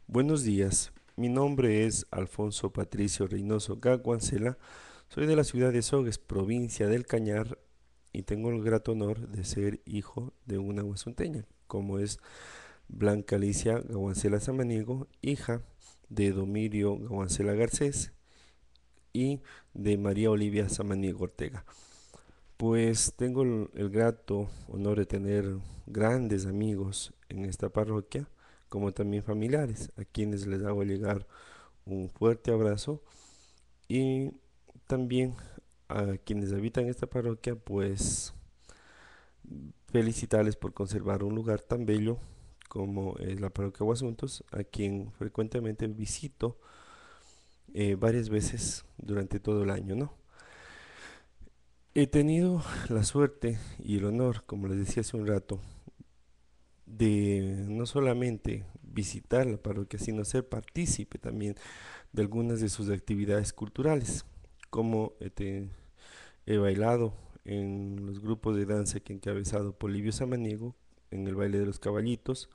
Buenos días, mi nombre es Alfonso Patricio Reynoso Gaguancela, soy de la ciudad de Sogues, provincia del Cañar, y tengo el grato honor de ser hijo de una huasunteña, como es Blanca Alicia Gaguancela Samaniego, hija de Domirio Gaguancela Garcés y de María Olivia Samaniego Ortega. Pues tengo el grato honor de tener grandes amigos en esta parroquia, como también familiares, a quienes les hago llegar un fuerte abrazo y también a quienes habitan esta parroquia, pues felicitarles por conservar un lugar tan bello como es la parroquia Guasuntos, a quien frecuentemente visito varias veces durante todo el año, ¿no? He tenido la suerte y el honor, como les decía hace un rato, de no solamente visitar la parroquia, sino ser partícipe también de algunas de sus actividades culturales, como he bailado en los grupos de danza que ha encabezado Polibio Samaniego, en el baile de los caballitos.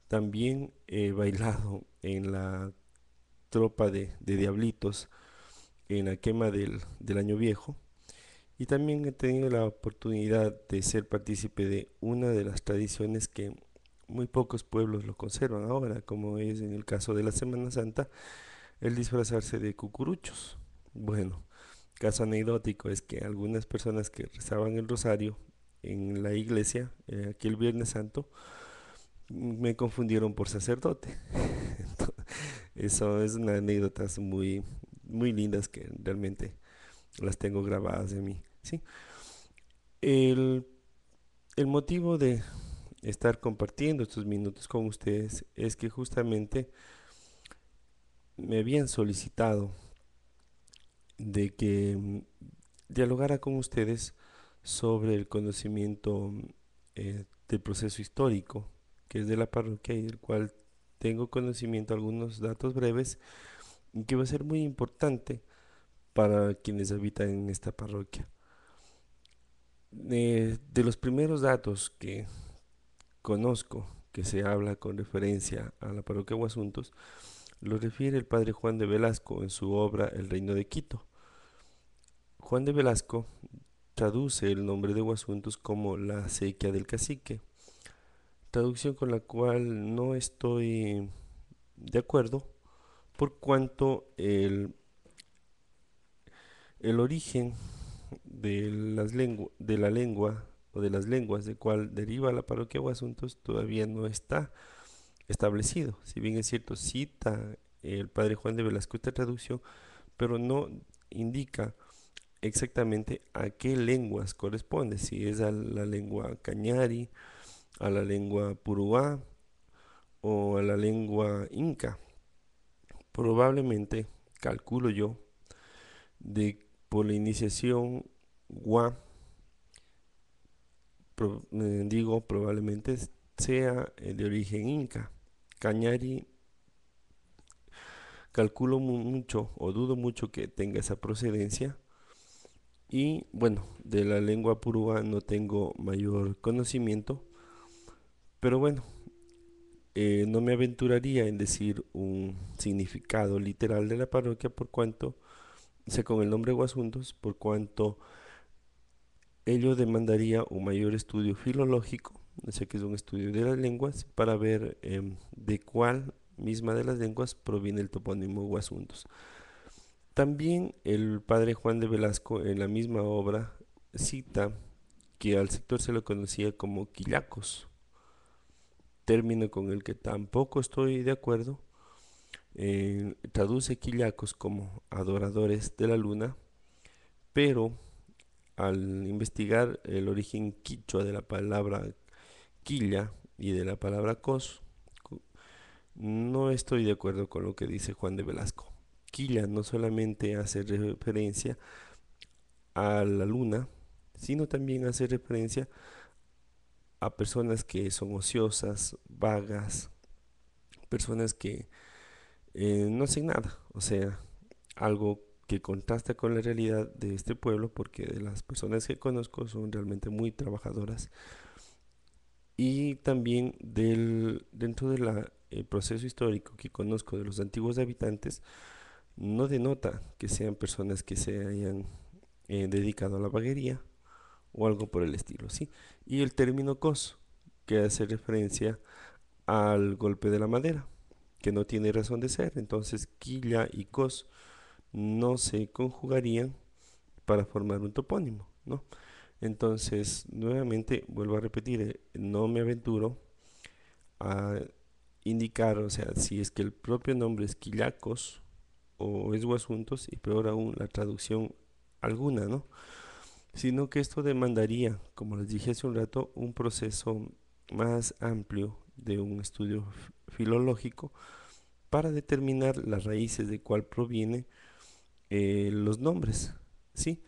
También he bailado en la tropa de diablitos, en la quema del año viejo. Y también he tenido la oportunidad de ser partícipe de una de las tradiciones que muy pocos pueblos lo conservan ahora, como es en el caso de la Semana Santa, el disfrazarse de cucuruchos. Bueno, caso anecdótico es que algunas personas que rezaban el rosario en la iglesia aquel Viernes Santo me confundieron por sacerdote. Eso es una anécdotas muy lindas que realmente las tengo grabadas en mí. ¿Sí? El, el motivo de estar compartiendo estos minutos con ustedes es que justamente me habían solicitado de que dialogara con ustedes sobre el conocimiento del proceso histórico que es de la parroquia y del cual tengo conocimiento, algunos datos breves, y que va a ser muy importante para quienes habitan en esta parroquia. De los primeros datos que conozco que se habla con referencia a la parroquia Guasuntos, lo refiere el padre Juan de Velasco en su obra El Reino de Quito. Juan de Velasco traduce el nombre de Guasuntos como la acequia del cacique, traducción con la cual no estoy de acuerdo por cuanto el origen de la lengua o de las lenguas de cual deriva la parroquia Guasuntos todavía no está establecido. Si bien es cierto, cita el padre Juan de Velasco esta traducción, pero no indica exactamente a qué lenguas corresponde, si es a la lengua cañari, a la lengua puruá o a la lengua inca. Probablemente, calculo yo, de por la iniciación gua, digo probablemente sea de origen inca. Cañari calculo mucho o dudo mucho que tenga esa procedencia. Y bueno, de la lengua purúa no tengo mayor conocimiento, pero bueno, no me aventuraría en decir un significado literal de la parroquia por cuanto, sé con el nombre Guasuntos, por cuanto ello demandaría un mayor estudio filológico, sé que es un estudio de las lenguas, para ver de cuál misma de las lenguas proviene el topónimo Guasuntos. También el padre Juan de Velasco en la misma obra cita que al sector se lo conocía como quillacos, término con el que tampoco estoy de acuerdo. Traduce quillacos como adoradores de la luna, pero al investigar el origen quichua de la palabra quilla y de la palabra cos, no estoy de acuerdo con lo que dice Juan de Velasco. Quilla no solamente hace referencia a la luna, sino también hace referencia a personas que son ociosas, vagas, personas que no hacen nada, o sea, algo que contrasta con la realidad de este pueblo porque de las personas que conozco son realmente muy trabajadoras y también dentro de la el proceso histórico que conozco de los antiguos habitantes, no denota que sean personas que se hayan dedicado a la vaguería o algo por el estilo, ¿sí? Y el término cos, que hace referencia al golpe de la madera, que no tiene razón de ser. Entonces, quilla y cos no se conjugarían para formar un topónimo, ¿no? Entonces, nuevamente, vuelvo a repetir, no me aventuro a indicar, o sea, si es que el propio nombre es Quillacos o es Guasuntos, y peor aún la traducción alguna, ¿no? Sino que esto demandaría, como les dije hace un rato, un proceso más amplio de un estudio filológico para determinar las raíces de cuál proviene los nombres, ¿sí?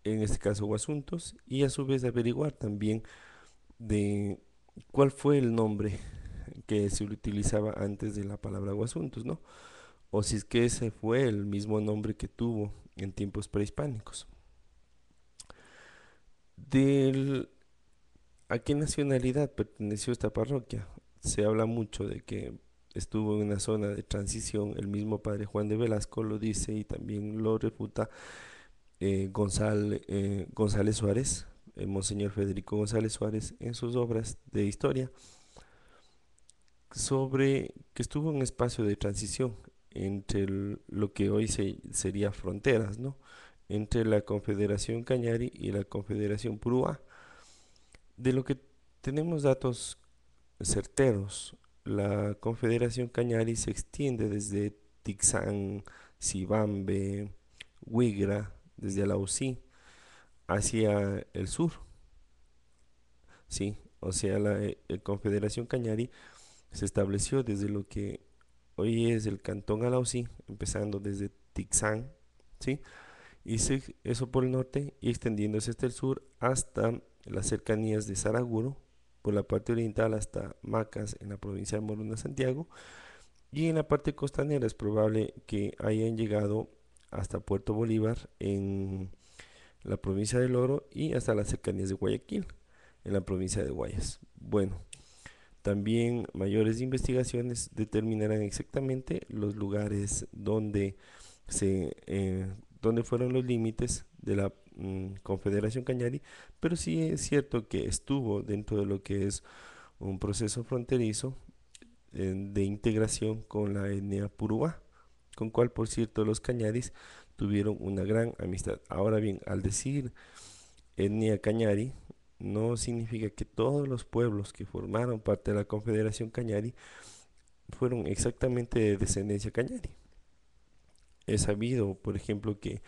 En este caso Guasuntos, y a su vez averiguar también de cuál fue el nombre que se utilizaba antes de la palabra Guasuntos, ¿no? O si es que ese fue el mismo nombre que tuvo en tiempos prehispánicos. Del, ¿A qué nacionalidad perteneció esta parroquia? Se habla mucho de que estuvo en una zona de transición. El mismo padre Juan de Velasco lo dice y también lo refuta González Suárez, el Monseñor Federico González Suárez, en sus obras de historia, sobre que estuvo en un espacio de transición entre lo que hoy sería fronteras, ¿no? Entre la Confederación Cañari y la Confederación Purúa. De lo que tenemos datos certeros, la Confederación Cañari se extiende desde Tixán, Sibambe, Huigra, desde Alausí hacia el sur, ¿sí? O sea, la Confederación Cañari se estableció desde lo que hoy es el Cantón Alausí, empezando desde Tixán, ¿sí? Eso por el norte y extendiéndose hasta el sur hasta las cercanías de Saraguro, por la parte oriental hasta Macas en la provincia de Morona, Santiago, y en la parte costanera es probable que hayan llegado hasta Puerto Bolívar en la provincia del Oro y hasta las cercanías de Guayaquil en la provincia de Guayas. Bueno, también mayores investigaciones determinarán exactamente los lugares donde fueron los límites de la Confederación Cañari, pero sí es cierto que estuvo dentro de lo que es un proceso fronterizo de integración con la etnia Purúa, con cual por cierto los cañaris tuvieron una gran amistad. Ahora bien, al decir etnia cañari, no significa que todos los pueblos que formaron parte de la Confederación Cañari fueron exactamente de descendencia cañari. Es sabido, por ejemplo, que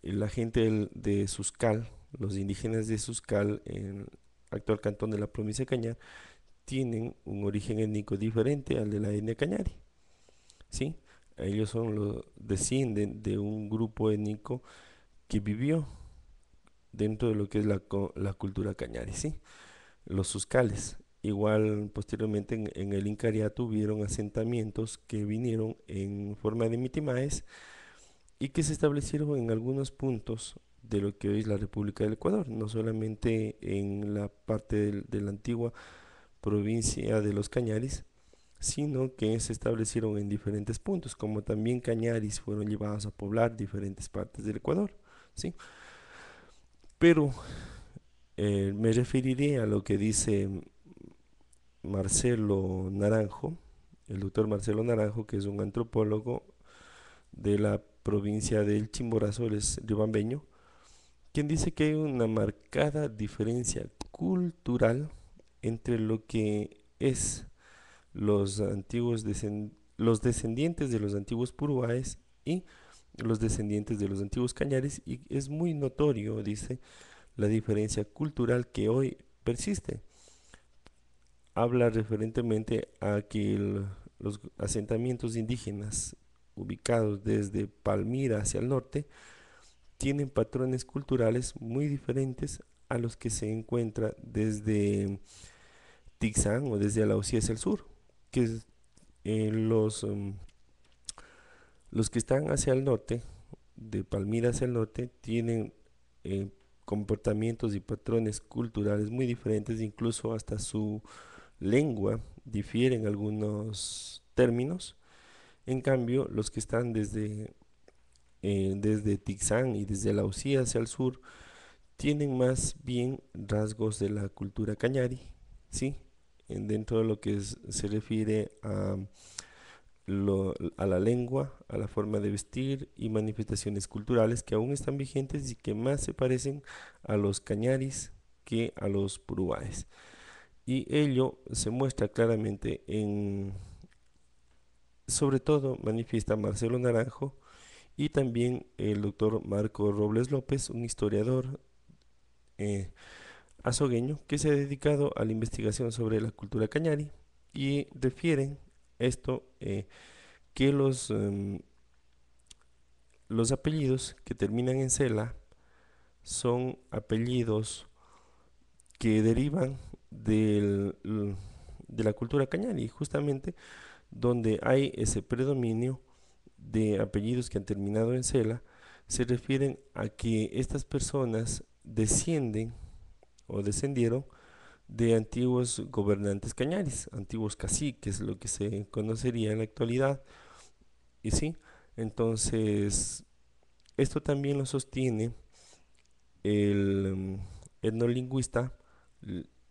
la gente de Suscal, los indígenas de Suscal, en el actual cantón de la provincia de Cañar, tienen un origen étnico diferente al de la etnia cañari, ¿sí? Ellos descienden de un grupo étnico que vivió dentro de lo que es la cultura cañari, ¿sí? Los Suscales. Igual posteriormente en el Incariato hubieron asentamientos que vinieron en forma de mitimaes y que se establecieron en algunos puntos de lo que hoy es la República del Ecuador, no solamente en la parte de la antigua provincia de los Cañaris, sino que se establecieron en diferentes puntos, como también Cañaris fueron llevados a poblar diferentes partes del Ecuador, ¿sí? Pero me referiré a lo que dice Marcelo Naranjo, el doctor Marcelo Naranjo, que es un antropólogo de la provincia del Chimborazo, él es riobambeño, quien dice que hay una marcada diferencia cultural entre lo que es los descendientes de los antiguos puruáes y los descendientes de los antiguos cañares, y es muy notorio, dice, la diferencia cultural que hoy persiste. Habla referentemente a que los asentamientos indígenas ubicados desde Palmira hacia el norte tienen patrones culturales muy diferentes a los que se encuentra desde Tixán o desde Alausí hacia el sur, que los que están hacia el norte, de Palmira hacia el norte, tienen comportamientos y patrones culturales muy diferentes, incluso hasta su lengua difieren algunos términos. En cambio, los que están desde Tixán y desde la Usía hacia el sur tienen más bien rasgos de la cultura cañari, ¿sí? Dentro de lo que se refiere a la lengua, a la forma de vestir y manifestaciones culturales que aún están vigentes y que más se parecen a los cañaris que a los purúaes. Y ello se muestra claramente sobre todo manifiesta Marcelo Naranjo y también el doctor Marco Robles López, un historiador eh, azogueño que se ha dedicado a la investigación sobre la cultura cañari y refieren esto que los apellidos que terminan en cela son apellidos que derivan de la cultura cañari, justamente donde hay ese predominio de apellidos que han terminado en cela, se refieren a que estas personas descienden o descendieron de antiguos gobernantes cañaris, antiguos caciques, lo que se conocería en la actualidad. Y sí, entonces esto también lo sostiene el etnolingüista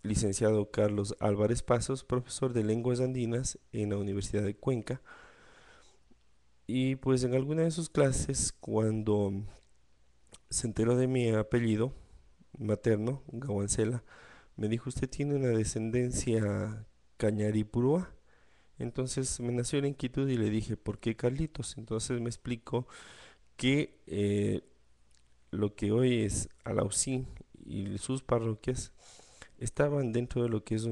licenciado Carlos Álvarez Pasos, profesor de lenguas andinas en la Universidad de Cuenca. Y pues en alguna de sus clases, cuando se enteró de mi apellido materno, Gawancela, me dijo, ¿usted tiene una descendencia cañaripurúa? Entonces me nació la inquietud y le dije, ¿por qué Carlitos? Entonces me explicó que lo que hoy es Alausí y sus parroquias estaban dentro de lo que es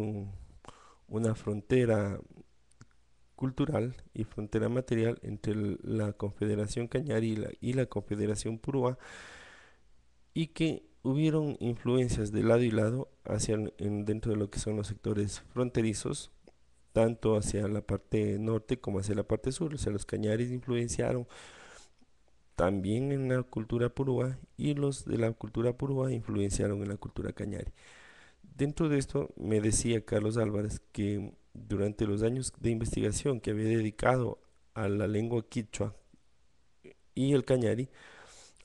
una frontera cultural y frontera material entre la Confederación Cañari y la Confederación Purúa, y que hubieron influencias de lado y lado dentro de lo que son los sectores fronterizos, tanto hacia la parte norte como hacia la parte sur. O sea, los cañaris influenciaron también en la cultura purúa y los de la cultura purúa influenciaron en la cultura cañari. Dentro de esto me decía Carlos Álvarez que durante los años de investigación que había dedicado a la lengua quichua y el cañari,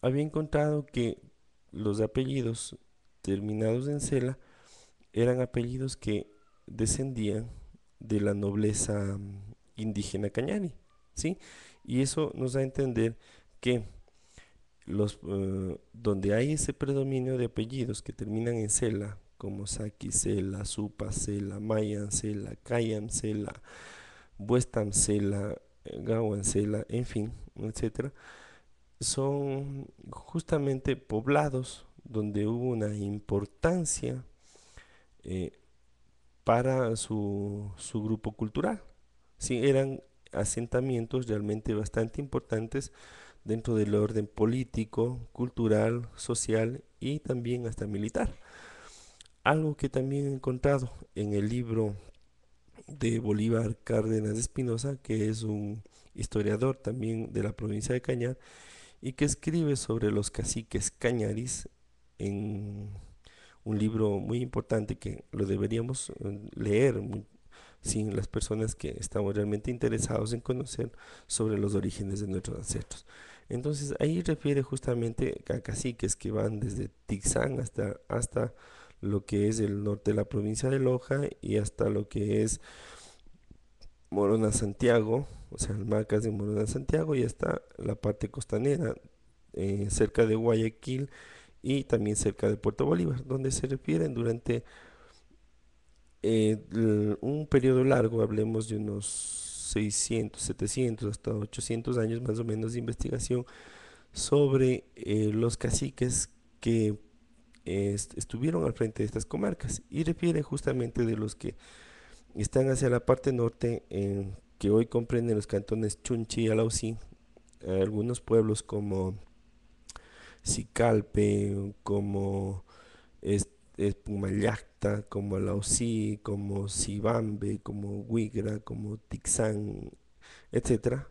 había encontrado que los apellidos terminados en cela eran apellidos que descendían de la nobleza indígena cañari, ¿sí? Y eso nos da a entender que donde hay ese predominio de apellidos que terminan en cela, como Saki Cela, Supa Cela, Mayan Cela, Kayan Cela, Buestam Cela, Gawan Cela, en fin, etcétera, son justamente poblados donde hubo una importancia eh, para su grupo cultural. Sí, eran asentamientos realmente bastante importantes dentro del orden político, cultural, social y también hasta militar. Algo que también he encontrado en el libro de Bolívar Cárdenas de Espinosa, que es un historiador también de la provincia de Cañar y que escribe sobre los caciques cañaris en un libro muy importante que lo deberíamos leer sin las personas que estamos realmente interesados en conocer sobre los orígenes de nuestros ancestros. Entonces ahí refiere justamente a caciques que van desde Tixán hasta lo que es el norte de la provincia de Loja y hasta lo que es Morona Santiago, o sea, el Macas de Morona Santiago y hasta la parte costanera, cerca de Guayaquil y también cerca de Puerto Bolívar, donde se refieren durante un periodo largo, hablemos de unos 600, 700, hasta 800 años más o menos de investigación sobre los caciques que estuvieron al frente de estas comarcas y refiere justamente de los que están hacia la parte norte, que hoy comprenden los cantones Chunchi y Alausí, algunos pueblos como Sicalpe, como Pumayacta, como Alausí, como Sibambe, como Huigra, como Tixán, etcétera,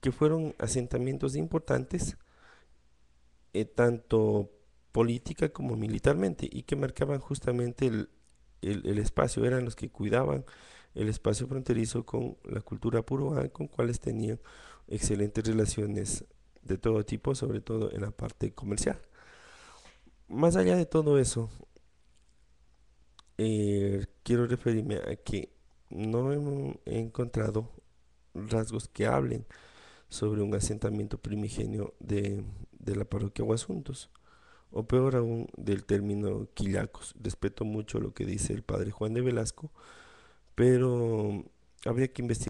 que fueron asentamientos importantes, tanto política como militarmente, y que marcaban justamente el espacio, eran los que cuidaban el espacio fronterizo con la cultura puruá, con cuales tenían excelentes relaciones de todo tipo, sobre todo en la parte comercial. Más allá de todo eso, quiero referirme a que no he encontrado rasgos que hablen sobre un asentamiento primigenio de la parroquia Guasuntos, o peor aún del término quillacos. Respeto mucho lo que dice el padre Juan de Velasco, pero habría que investigar.